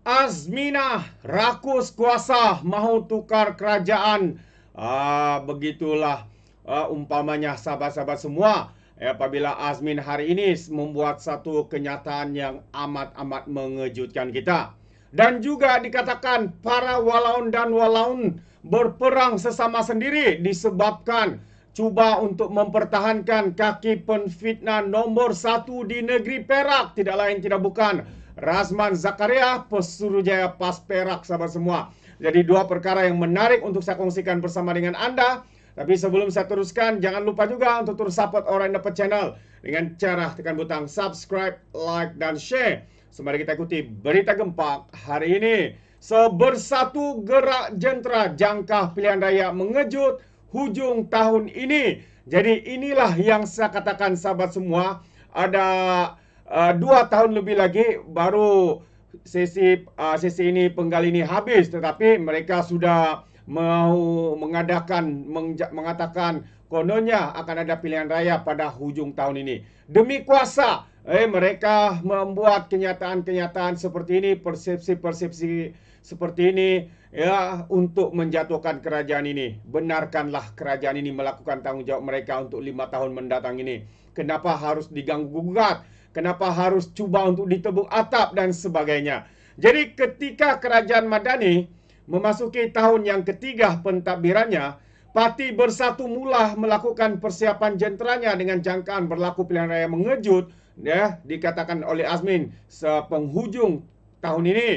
Azminah rakus kuasa mahu tukar kerajaan. Begitulah umpamanya sahabat-sahabat semua. Apabila Azmin hari ini membuat satu kenyataan yang amat-amat mengejutkan kita. Dan juga dikatakan para walaun dan walaun berperang sesama sendiri disebabkan cuba untuk mempertahankan kaki penfitnah nombor 1 di negeri Perak. Tidak lain tidak bukan Razman Zakaria, Pesuruhjaya PAS Perak, sahabat semua. Jadi dua perkara yang menarik untuk saya kongsikan bersama dengan Anda. Tapi sebelum saya teruskan, jangan lupa juga untuk terus support Orang Dapat Channel dengan cara tekan butang subscribe, like, dan share. Sembari kita ikuti berita gempak hari ini. Sebersatu gerak jentera jangka pilihan raya mengejut hujung tahun ini. Jadi inilah yang saya katakan sahabat semua. Ada 2 tahun lebih lagi baru sesi ini penggal ini habis. Tetapi mereka sudah mau mengatakan kononnya akan ada pilihan raya pada hujung tahun ini. Demi kuasa, mereka membuat kenyataan-kenyataan seperti ini, persepsi-persepsi seperti ini, ya, untuk menjatuhkan kerajaan ini. Benarkanlah kerajaan ini melakukan tanggung jawab mereka untuk 5 tahun mendatang ini. Kenapa harus diganggu-gugat? Kenapa harus cuba untuk ditebuk atap dan sebagainya? Jadi ketika kerajaan Madani memasuki tahun yang ketiga pentadbirannya, Parti Bersatu mula melakukan persiapan jenteranya dengan jangkaan berlaku pilihan raya mengejut, ya, dikatakan oleh Azmin sepenghujung tahun ini.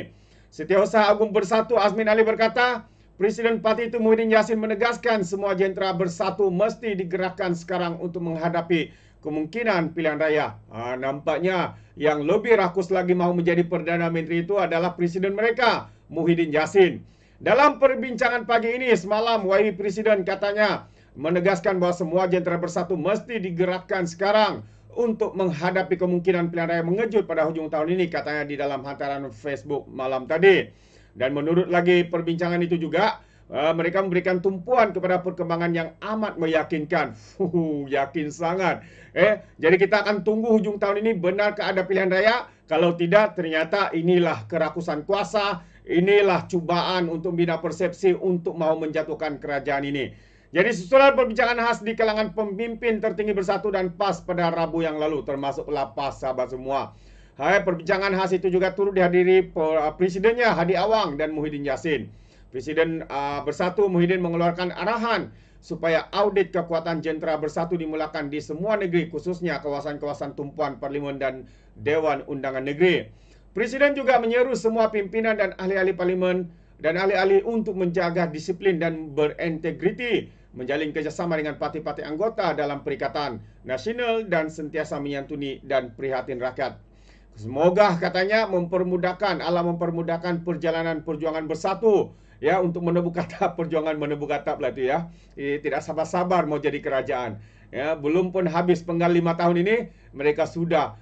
Setiausaha Agung Bersatu Azmin Ali berkata, Presiden Parti itu Muhyiddin Yassin menegaskan semua jentera bersatu mesti digerakkan sekarang untuk menghadapi kemungkinan pilihan raya. Nampaknya yang lebih rakus lagi mahu menjadi Perdana Menteri itu adalah Presiden mereka, Muhyiddin Yassin. Dalam perbincangan pagi ini semalam, YB Presiden katanya menegaskan bahwa semua jentera bersatu mesti digerakkan sekarang untuk menghadapi kemungkinan pilihan raya mengejut pada hujung tahun ini, katanya di dalam hantaran Facebook malam tadi. Dan menurut lagi perbincangan itu juga, mereka memberikan tumpuan kepada perkembangan yang amat meyakinkan. Yakin sangat. Jadi kita akan tunggu hujung tahun ini benarkah ada pilihan raya? Kalau tidak, ternyata inilah kerakusan kuasa, inilah cubaan untuk membina persepsi untuk mau menjatuhkan kerajaan ini. Jadi susulan perbincangan khas di kalangan pemimpin tertinggi Bersatu dan PAS pada Rabu yang lalu, termasuklah PAS, sahabat semua. Perbincangan khas itu juga turut dihadiri presidennya Hadi Awang dan Muhyiddin Yassin. Presiden Bersatu Muhyiddin mengeluarkan arahan supaya audit kekuatan jentera bersatu dimulakan di semua negeri, khususnya kawasan-kawasan tumpuan parlimen dan Dewan Undangan Negeri. Presiden juga menyeru semua pimpinan dan ahli-ahli parlimen dan ahli-ahli untuk menjaga disiplin dan berintegriti, menjalin kerjasama dengan parti-parti anggota dalam Perikatan Nasional dan sentiasa menyantuni dan prihatin rakyat. Semoga katanya Allah mempermudahkan perjalanan perjuangan bersatu, ya, untuk menebuk atap, perjuangan menebuk atap lah itu, ya. Tidak sabar-sabar mau jadi kerajaan. Ya, belum pun habis penggal 5 tahun ini, mereka sudah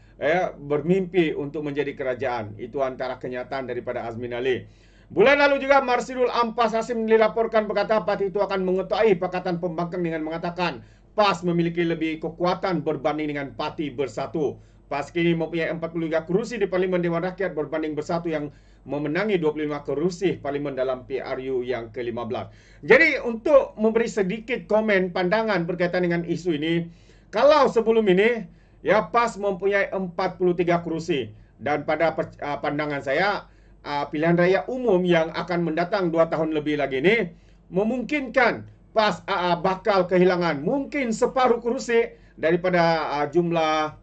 bermimpi untuk menjadi kerajaan. Itu antara kenyataan daripada Azmin Ali. Bulan lalu juga Marsidul Ampas Hasim dilaporkan berkata parti itu akan mengetuai Pakatan Pembangkang dengan mengatakan PAS memiliki lebih kekuatan berbanding dengan Parti Bersatu. PAS kini mempunyai 43 kursi di Parlimen Dewan Rakyat berbanding Bersatu yang memenangi 25 kursi Parlimen dalam PRU yang ke-15. Jadi untuk memberi sedikit komen pandangan berkaitan dengan isu ini, kalau sebelum ini, ya, PAS mempunyai 43 kursi. Dan pada pandangan saya, pilihan raya umum yang akan mendatang 2 tahun lebih lagi ini memungkinkan PAS bakal kehilangan mungkin separuh kursi daripada jumlah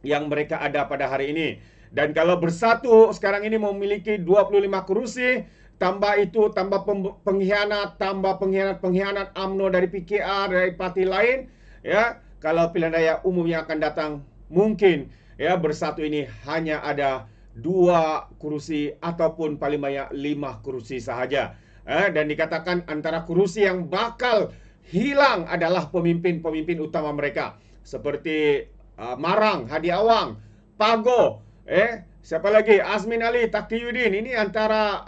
yang mereka ada pada hari ini. Dan kalau Bersatu sekarang ini memiliki 25 kursi, tambah itu, tambah pengkhianat, tambah pengkhianat UMNO dari PKR, dari parti lain, ya, kalau pilihan raya umum yang akan datang, mungkin, ya, Bersatu ini hanya ada 2 kursi ataupun paling banyak 5 kursi sahaja. Dan dikatakan antara kursi yang bakal hilang adalah pemimpin-pemimpin utama mereka. Seperti Marang, Hadi Awang, Pago, siapa lagi? Azmin Ali, Taqiyuddin. Ini antara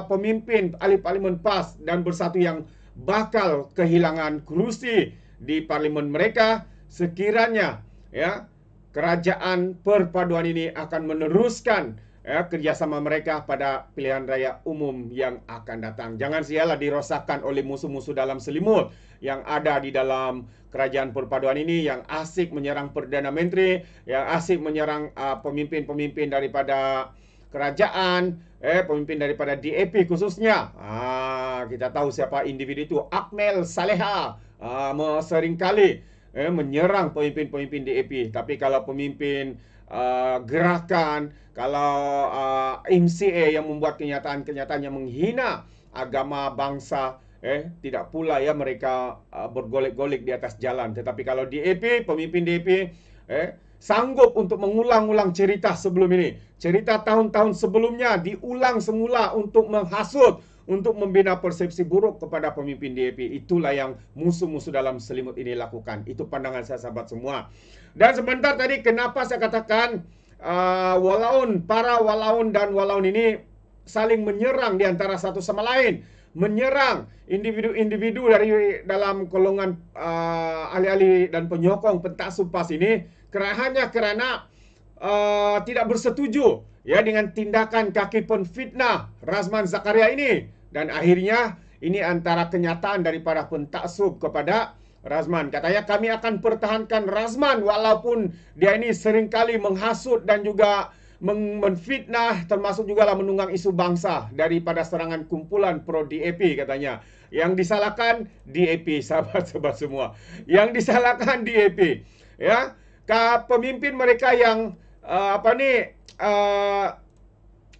pemimpin ahli parlimen PAS dan Bersatu yang bakal kehilangan kursi di parlimen mereka sekiranya, ya, kerajaan perpaduan ini akan meneruskan kerjasama mereka pada pilihan raya umum yang akan datang. Jangan sialah dirosakkan oleh musuh-musuh dalam selimut yang ada di dalam kerajaan perpaduan ini, yang asik menyerang Perdana Menteri, yang asik menyerang pemimpin-pemimpin daripada kerajaan, pemimpin daripada DAP khususnya. Kita tahu siapa individu itu, Akmal Saleha, seringkali menyerang pemimpin-pemimpin DAP. Tapi kalau pemimpin gerakan, kalau MCA yang membuat kenyataan-kenyataan yang menghina agama bangsa, tidak pula ya mereka bergolek-golek di atas jalan. Tetapi kalau DAP, pemimpin DAP sanggup untuk mengulang-ulang cerita sebelum ini, cerita tahun-tahun sebelumnya diulang semula untuk menghasut, untuk membina persepsi buruk kepada pemimpin DAP. Itulah yang musuh-musuh dalam selimut ini lakukan. Itu pandangan saya, sahabat semua. Dan sebentar tadi, kenapa saya katakan para walaun dan walaun ini saling menyerang di antara satu sama lain, menyerang individu-individu dari dalam golongan ahli-ahli dan penyokong pentaksub PAS ini, hanya karena tidak bersetuju ya dengan tindakan kaki penfitnah Razman Zakaria ini. Dan akhirnya ini antara kenyataan daripada pentaksub kepada Razman. Katanya, kami akan pertahankan Razman walaupun dia ini seringkali menghasut dan juga menfitnah, termasuk juga lah menunggang isu bangsa daripada serangan kumpulan pro DAP katanya. Yang disalahkan DAP, sahabat-sahabat semua. Yang disalahkan DAP. Ya, pemimpin mereka yang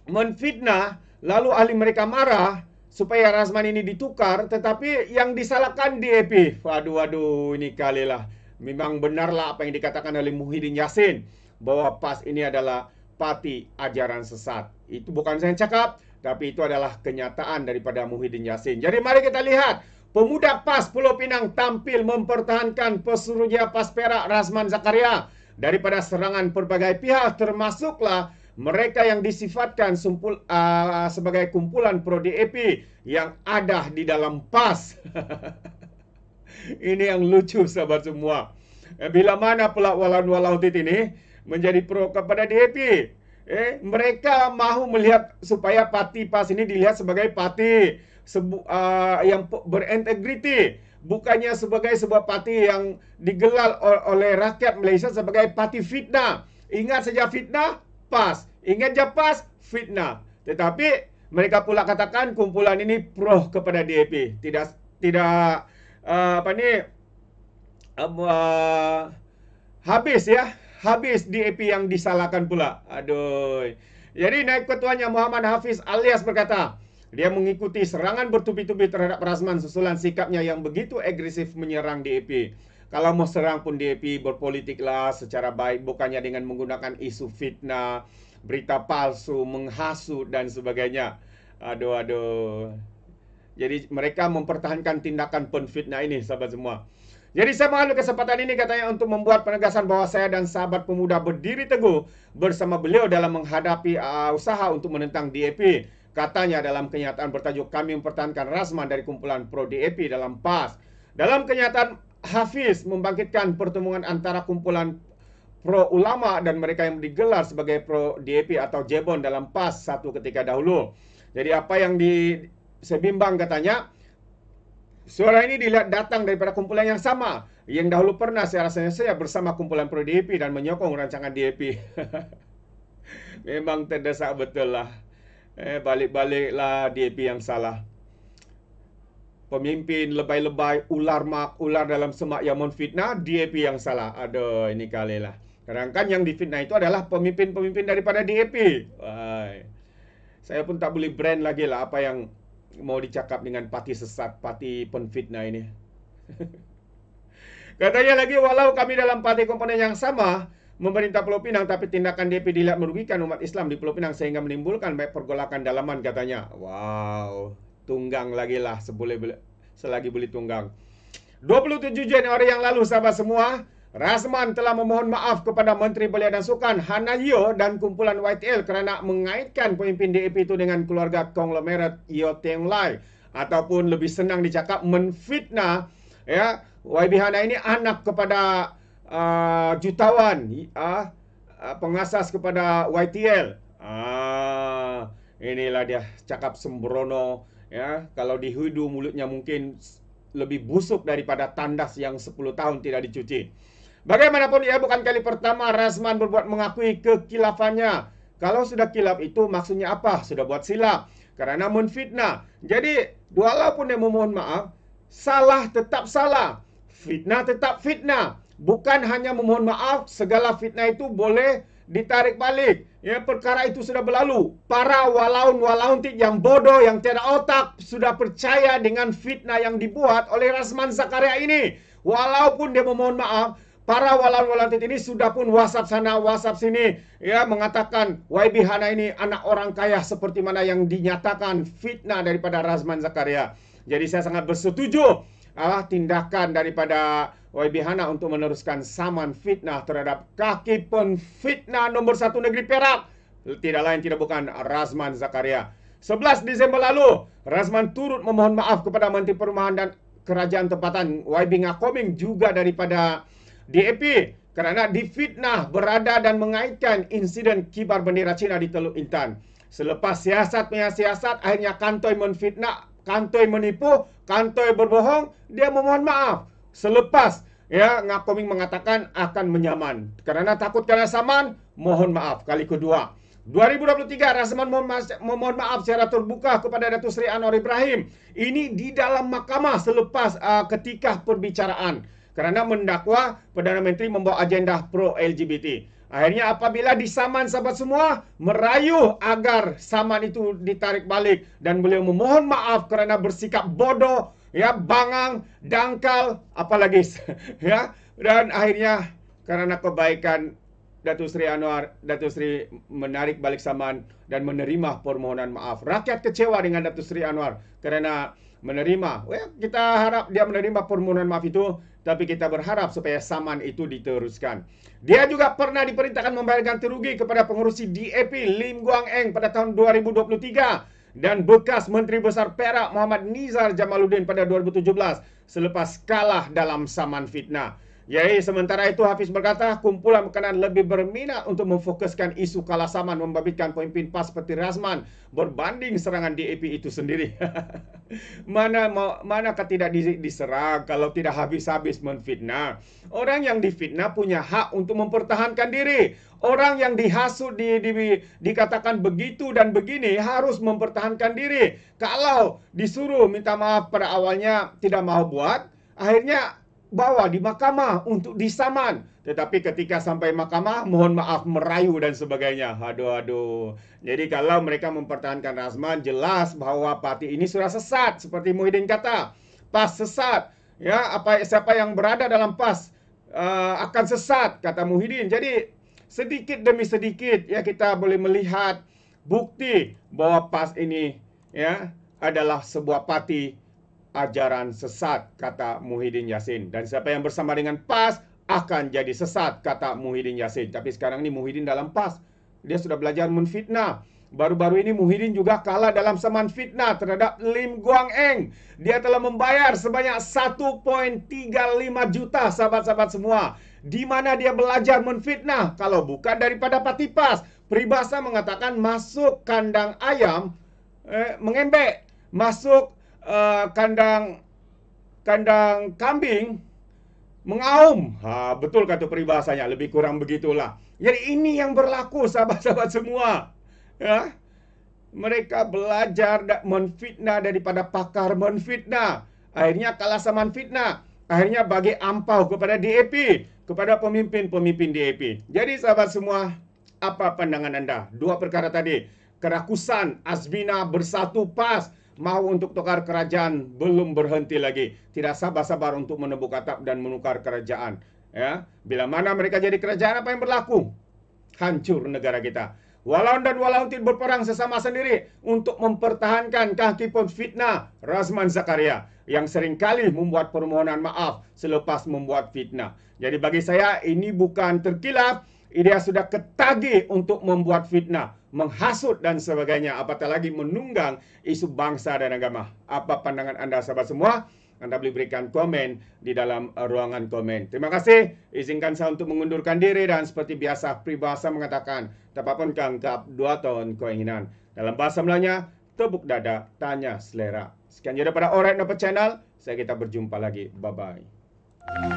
menfitnah, lalu ahli mereka marah supaya Razman ini ditukar, tetapi yang disalahkan DAP. Waduh, ini kalilah. Memang benarlah apa yang dikatakan oleh Muhyiddin Yassin, bahwa PAS ini adalah parti ajaran sesat. Itu bukan saya yang cakap, tapi itu adalah kenyataan daripada Muhyiddin Yassin. Jadi mari kita lihat, pemuda PAS Pulau Pinang tampil mempertahankan Pesuruhjaya PAS Perak Razman Zakaria daripada serangan berbagai pihak, termasuklah mereka yang disifatkan sebagai kumpulan pro DAP yang ada di dalam PAS. Ini yang lucu, sahabat semua. Bila mana pula walaun-walaun ini menjadi pro kepada DAP. Mereka mahu melihat supaya parti PAS ini dilihat sebagai parti yang berintegriti, bukannya sebagai sebuah parti yang digelar oleh rakyat Malaysia sebagai parti fitnah. Ingat saja fitnah, PAS. Ingat je PAS, fitnah. Tetapi mereka pula katakan kumpulan ini pro kepada DAP. Habis DAP yang disalahkan pula. Aduh. Jadi naib ketuanya Muhammad Hafiz alias berkata, dia mengikuti serangan bertubi-tubi terhadap Razman susulan sikapnya yang begitu agresif menyerang DAP. Kalau mau serang pun DAP berpolitiklah secara baik, bukannya dengan menggunakan isu fitnah, berita palsu, menghasut dan sebagainya. Aduh. Jadi mereka mempertahankan tindakan penfitnah ini, sahabat semua. Jadi saya mengambil kesempatan ini katanya untuk membuat penegasan bahwa saya dan sahabat pemuda berdiri teguh bersama beliau dalam menghadapi usaha untuk menentang DAP. Katanya dalam kenyataan bertajuk, kami mempertahankan Razman dari kumpulan pro DAP dalam PAS. Dalam kenyataan, Hafiz membangkitkan pertemuan antara kumpulan pro ulama dan mereka yang digelar sebagai pro DAP atau Jebon dalam PAS satu ketika dahulu. Jadi apa yang saya bimbang katanya, suara ini dilihat datang daripada kumpulan yang sama yang dahulu pernah saya bersama kumpulan pro DAP dan menyokong rancangan DAP. Memang terdesak betul lah. Balik-baliklah DAP yang salah. Pemimpin lebay-lebay, ular dalam semak yang menfitnah, DAP yang salah. Aduh, ini kali lah. Sedangkan yang difitnah itu adalah pemimpin-pemimpin daripada DAP. Saya pun tak boleh brand lagi lah apa yang mau dicakap dengan parti sesat, parti penfitnah ini. Katanya lagi, walau kami dalam parti komponen yang sama, memerintah Pulau Pinang, tapi tindakan DAP dilihat merugikan umat Islam di Pulau Pinang sehingga menimbulkan banyak pergolakan dalaman katanya. Wow, tunggang lagi lah selagi boleh tunggang. 27 Januari yang lalu, sahabat semua, Razman telah memohon maaf kepada Menteri Belia dan Sukan Hana Yeo dan kumpulan YTL kerana mengaitkan pemimpin DAP itu dengan keluarga konglomerat Yeo Teng Lai, ataupun lebih senang dicakap menfitnah ya YB Hana ini anak kepada jutawan pengasas kepada YTL. Inilah dia cakap sembrono, ya. Kalau dihudu mulutnya mungkin lebih busuk daripada tandas yang 10 tahun tidak dicuci. Bagaimanapun ia bukan kali pertama Razman berbuat mengakui kekilafannya. Kalau sudah kilaf itu maksudnya apa? Sudah buat silap kerana menfitnah. Jadi walaupun dia memohon maaf, salah tetap salah, fitnah tetap fitnah. Bukan hanya memohon maaf, segala fitnah itu boleh ditarik balik. Ya, perkara itu sudah berlalu. Para walaun-walauntik yang bodoh, yang tiada otak, sudah percaya dengan fitnah yang dibuat oleh Razman Zakaria ini. Walaupun dia memohon maaf, para walaun-walauntik ini sudah pun WhatsApp sana, WhatsApp sini, ya, mengatakan YB Hana ini anak orang kaya seperti mana yang dinyatakan fitnah daripada Razman Zakaria. Jadi saya sangat bersetuju tindakan daripada YB Hana untuk meneruskan saman fitnah terhadap kaki penfitnah nombor 1 negeri Perak. Tidak lain tidak bukan Razman Zakaria. 11 Disember lalu, Razman turut memohon maaf kepada Menteri Perumahan dan Kerajaan Tempatan YB Ngakoming juga daripada DAP kerana difitnah berada dan mengaitkan insiden kibar bendera Cina di Teluk Intan. Selepas siasat punya siasat, akhirnya kantoi menfitnah, kantoi menipu, kantoi berbohong, dia memohon maaf. Selepas Ngakoming mengatakan akan menyaman. Kerana takut kena saman, mohon maaf kali kedua. 2023 Razman memohon maaf secara terbuka kepada Datuk Seri Anwar Ibrahim. Ini di dalam mahkamah selepas ketika perbicaraan. Kerana mendakwa Perdana Menteri membawa agenda pro-LGBT. Akhirnya apabila disaman sahabat semua, merayu agar saman itu ditarik balik. Dan beliau memohon maaf kerana bersikap bodoh, bangang, dangkal, apalagi, Dan akhirnya kerana kebaikan Datuk Seri Anwar, Datuk Seri menarik balik saman dan menerima permohonan maaf. Rakyat kecewa dengan Datuk Seri Anwar kerana menerima. Kita harap dia menerima permohonan maaf itu, tapi kita berharap supaya saman itu diteruskan. Dia juga pernah diperintahkan membayar ganti rugi kepada pengurusi DAP Lim Guang Eng pada tahun 2023 dan bekas Menteri Besar Perak Muhammad Nizar Jamaluddin pada 2017 selepas kalah dalam saman fitnah. Jadi sementara itu Hafiz berkata kumpulan berkenaan lebih berminat untuk memfokuskan isu kalah saman membabitkan pemimpin PAS seperti Razman berbanding serangan DAP itu sendiri. Manakah tidak diserang kalau tidak habis-habis menfitnah? Orang yang difitnah punya hak untuk mempertahankan diri. Orang yang dihasut, dikatakan begitu dan begini harus mempertahankan diri. Kalau disuruh minta maaf pada awalnya tidak mahu buat, akhirnya bawa di mahkamah untuk disaman. Tetapi ketika sampai mahkamah, mohon maaf, merayu dan sebagainya. Aduh. Jadi kalau mereka mempertahankan Razman, jelas bahawa parti ini sudah sesat. Seperti Muhyiddin kata, PAS sesat. Siapa yang berada dalam PAS akan sesat, kata Muhyiddin. Jadi sedikit demi sedikit kita boleh melihat bukti bahawa PAS ini adalah sebuah parti ajaran sesat, kata Muhyiddin Yassin. Dan siapa yang bersama dengan PAS akan jadi sesat, kata Muhyiddin Yassin. Tapi sekarang ini Muhyiddin dalam PAS. Dia sudah belajar menfitnah. Baru-baru ini Muhyiddin juga kalah dalam saman fitnah terhadap Lim Guang Eng. Dia telah membayar sebanyak 1.35 juta sahabat-sahabat semua. Di mana dia belajar menfitnah? Kalau bukan daripada parti PAS. Peribahasa mengatakan masuk kandang ayam, mengembek. Masuk kandang kambing mengaum. Betul kata peribahasanya, lebih kurang begitulah. Jadi ini yang berlaku sahabat-sahabat semua. Mereka belajar menfitnah daripada pakar menfitnah. Akhirnya kalah saman fitnah. Akhirnya bagi ampau kepada DAP, kepada pemimpin-pemimpin DAP. Jadi sahabat semua, apa pandangan anda? Dua perkara tadi. Kerakusan Azmina Bersatu PAS mahu untuk tukar kerajaan belum berhenti lagi. Tidak sabar-sabar untuk menebuk atap dan menukar kerajaan. Bila mana mereka jadi kerajaan, apa yang berlaku? Hancur negara kita. Walaun dan walauntit berperang sesama sendiri untuk mempertahankan kaki fitnah Razman Zakaria yang seringkali membuat permohonan maaf selepas membuat fitnah. Jadi bagi saya ini bukan terkilaf. Dia sudah ketagih untuk membuat fitnah, menghasut dan sebagainya, apatah lagi menunggang isu bangsa dan agama. Apa pandangan anda sahabat semua? Anda boleh berikan komen di dalam ruangan komen. Terima kasih. Izinkan saya untuk mengundurkan diri dan seperti biasa peribahasa mengatakan, tapapun kangkap dua tahun keinginan. Dalam bahasa Melayunya, tepuk dada, tanya selera. Sekian je daripada Alright Napa Channel. Saya kita berjumpa lagi. Bye-bye.